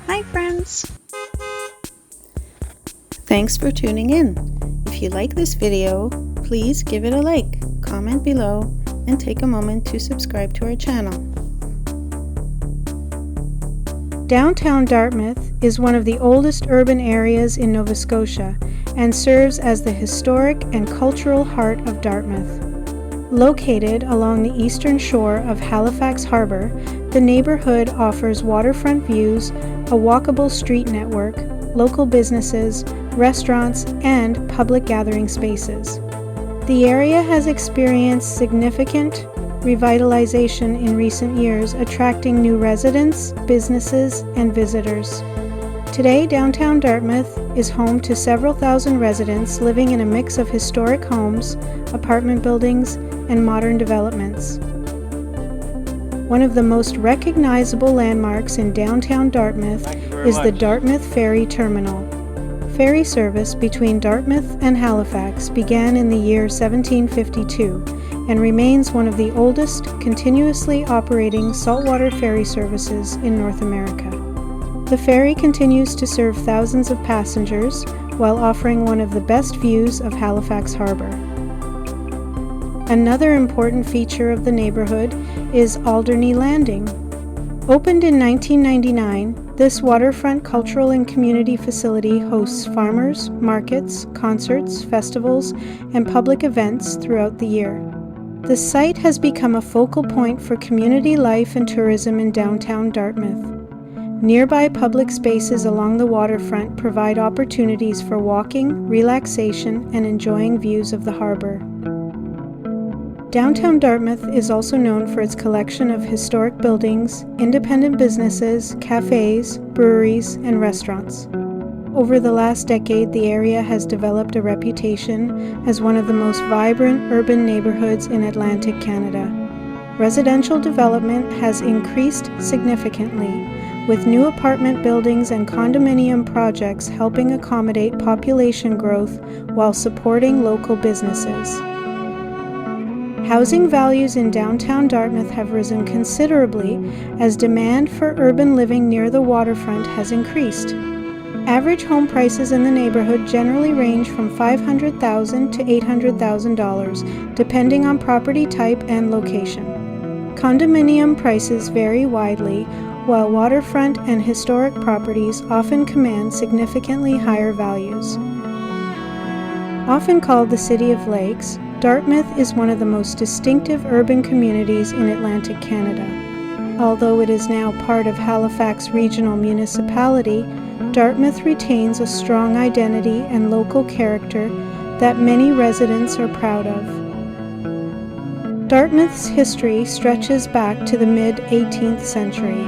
Hi friends! Thanks for tuning in. If you like this video, please give it a like, comment below, and take a moment to subscribe to our channel. Downtown Dartmouth is one of the oldest urban areas in Nova Scotia and serves as the historic and cultural heart of Dartmouth. Located along the eastern shore of Halifax Harbour, the neighbourhood offers waterfront views, a walkable street network, local businesses, restaurants, and public gathering spaces. The area has experienced significant revitalization in recent years, attracting new residents, businesses, and visitors. Today, downtown Dartmouth is home to several thousand residents living in a mix of historic homes, apartment buildings, and modern developments. One of the most recognizable landmarks in downtown Dartmouth is the Dartmouth Ferry Terminal. Ferry service between Dartmouth and Halifax began in the year 1752 and remains one of the oldest continuously operating saltwater ferry services in North America. The ferry continues to serve thousands of passengers while offering one of the best views of Halifax Harbour. Another important feature of the neighbourhood is Alderney Landing. Opened in 1999, this waterfront cultural and community facility hosts farmers, markets, concerts, festivals, and public events throughout the year. The site has become a focal point for community life and tourism in downtown Dartmouth. Nearby public spaces along the waterfront provide opportunities for walking, relaxation, and enjoying views of the harbour. Downtown Dartmouth is also known for its collection of historic buildings, independent businesses, cafes, breweries, and restaurants. Over the last decade, the area has developed a reputation as one of the most vibrant urban neighborhoods in Atlantic Canada. Residential development has increased significantly, with new apartment buildings and condominium projects helping accommodate population growth while supporting local businesses. Housing values in downtown Dartmouth have risen considerably as demand for urban living near the waterfront has increased. Average home prices in the neighborhood generally range from $500,000 to $800,000, depending on property type and location. Condominium prices vary widely, while waterfront and historic properties often command significantly higher values. Often called the City of Lakes, Dartmouth is one of the most distinctive urban communities in Atlantic Canada. Although it is now part of Halifax Regional Municipality, Dartmouth retains a strong identity and local character that many residents are proud of. Dartmouth's history stretches back to the mid-18th century.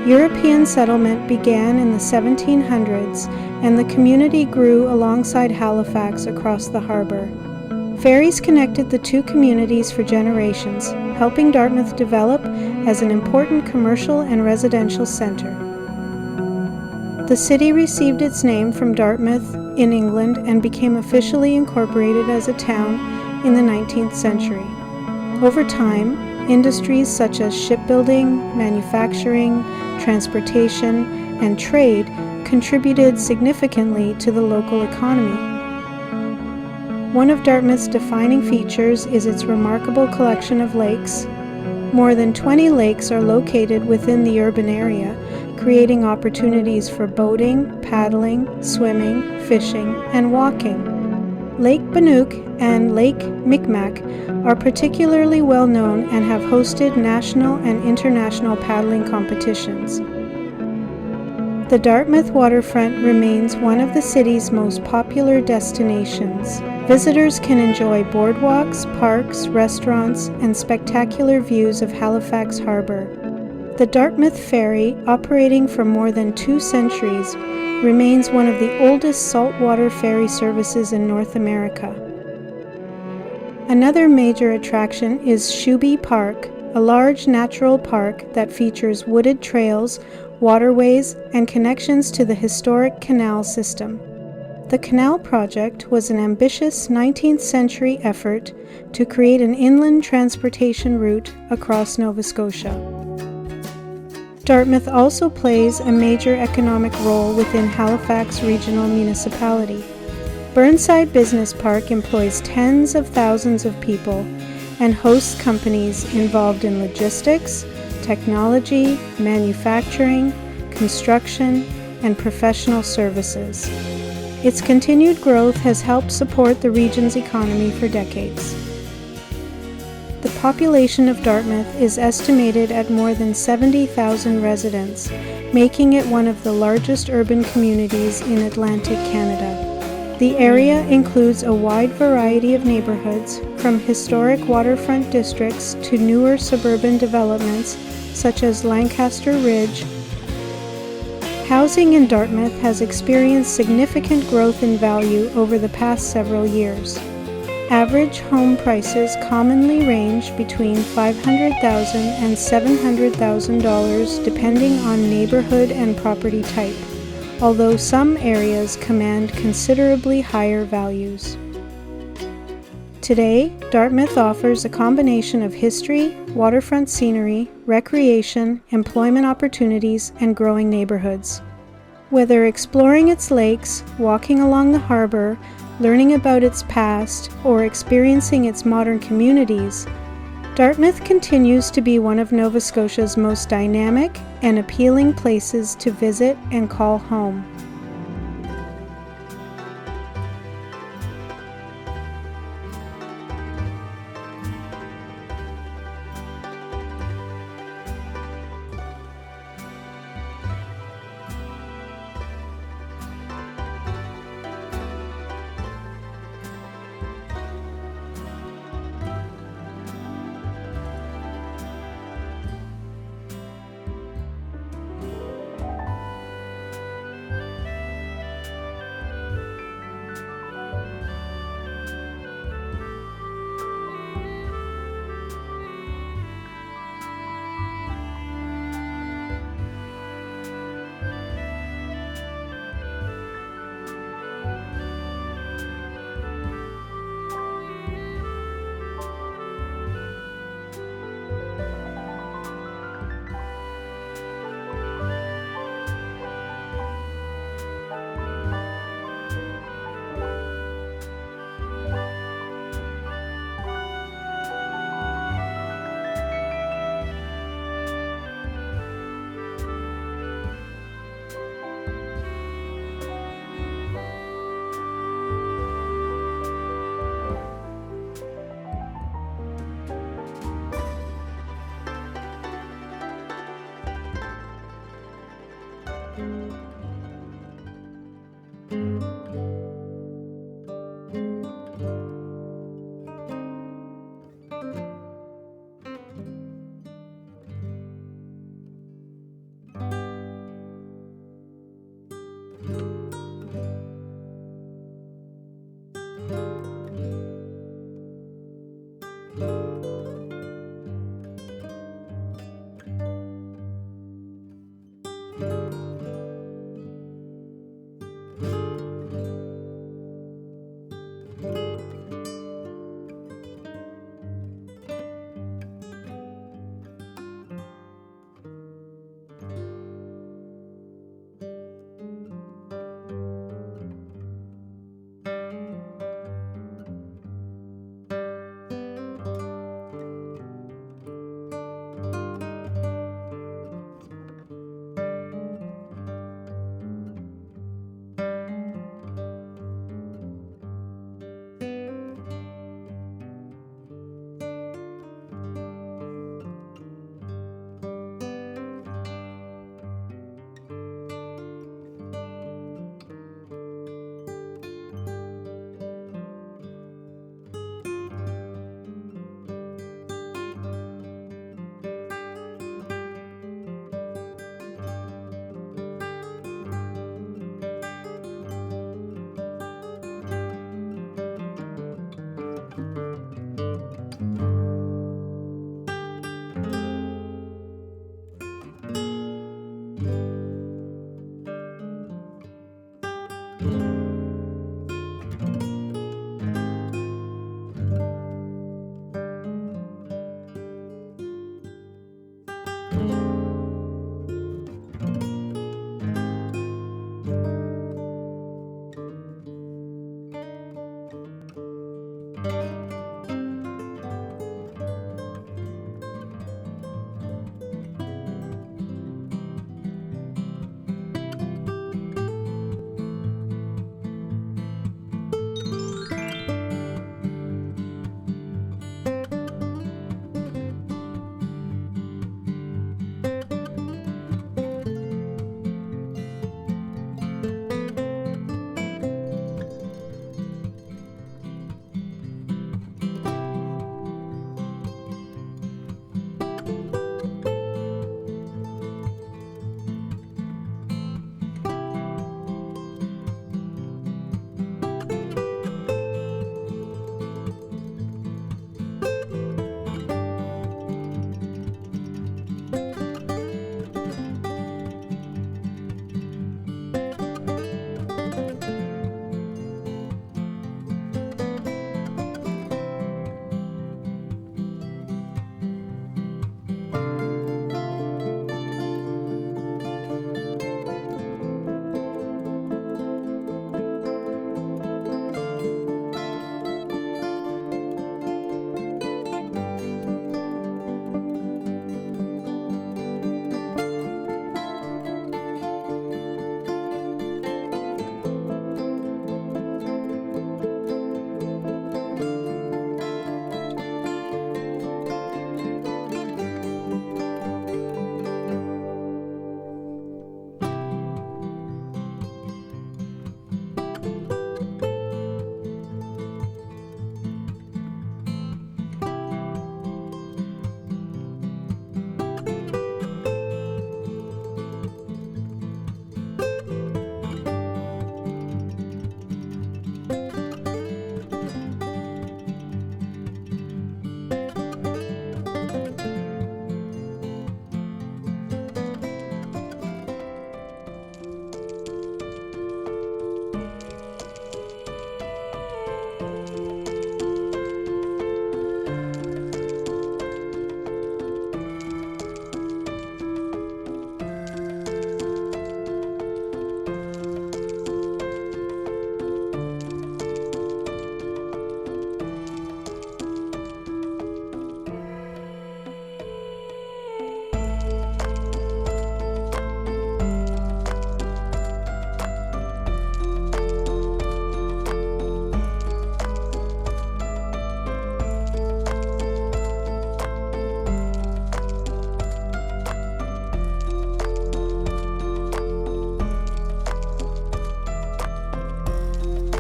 European settlement began in the 1700s, and the community grew alongside Halifax across the harbour. Ferries connected the two communities for generations, helping Dartmouth develop as an important commercial and residential centre. The city received its name from Dartmouth in England and became officially incorporated as a town in the 19th century. Over time, industries such as shipbuilding, manufacturing, transportation, and trade contributed significantly to the local economy. One of Dartmouth's defining features is its remarkable collection of lakes. More than 20 lakes are located within the urban area, creating opportunities for boating, paddling, swimming, fishing, and walking. Lake Bannock and Lake Micmac are particularly well known and have hosted national and international paddling competitions. The Dartmouth waterfront remains one of the city's most popular destinations. Visitors can enjoy boardwalks, parks, restaurants, and spectacular views of Halifax Harbour. The Dartmouth Ferry, operating for more than 2 centuries, remains one of the oldest saltwater ferry services in North America. Another major attraction is Shuby Park, a large natural park that features wooded trails, waterways, and connections to the historic canal system. The canal project was an ambitious 19th century effort to create an inland transportation route across Nova Scotia. Dartmouth also plays a major economic role within Halifax Regional Municipality. Burnside Business Park employs tens of thousands of people and hosts companies involved in logistics, technology, manufacturing, construction, and professional services. Its continued growth has helped support the region's economy for decades. The population of Dartmouth is estimated at more than 70,000 residents, making it one of the largest urban communities in Atlantic Canada. The area includes a wide variety of neighborhoods, from historic waterfront districts to newer suburban developments such as Lancaster Ridge. Housing in Dartmouth has experienced significant growth in value over the past several years. Average home prices commonly range between $500,000 and $700,000 depending on neighborhood and property type, although some areas command considerably higher values. Today, Dartmouth offers a combination of history, waterfront scenery, recreation, employment opportunities, and growing neighborhoods. Whether exploring its lakes, walking along the harbor, learning about its past, or experiencing its modern communities, Dartmouth continues to be one of Nova Scotia's most dynamic and appealing places to visit and call home.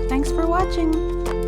Thanks for watching!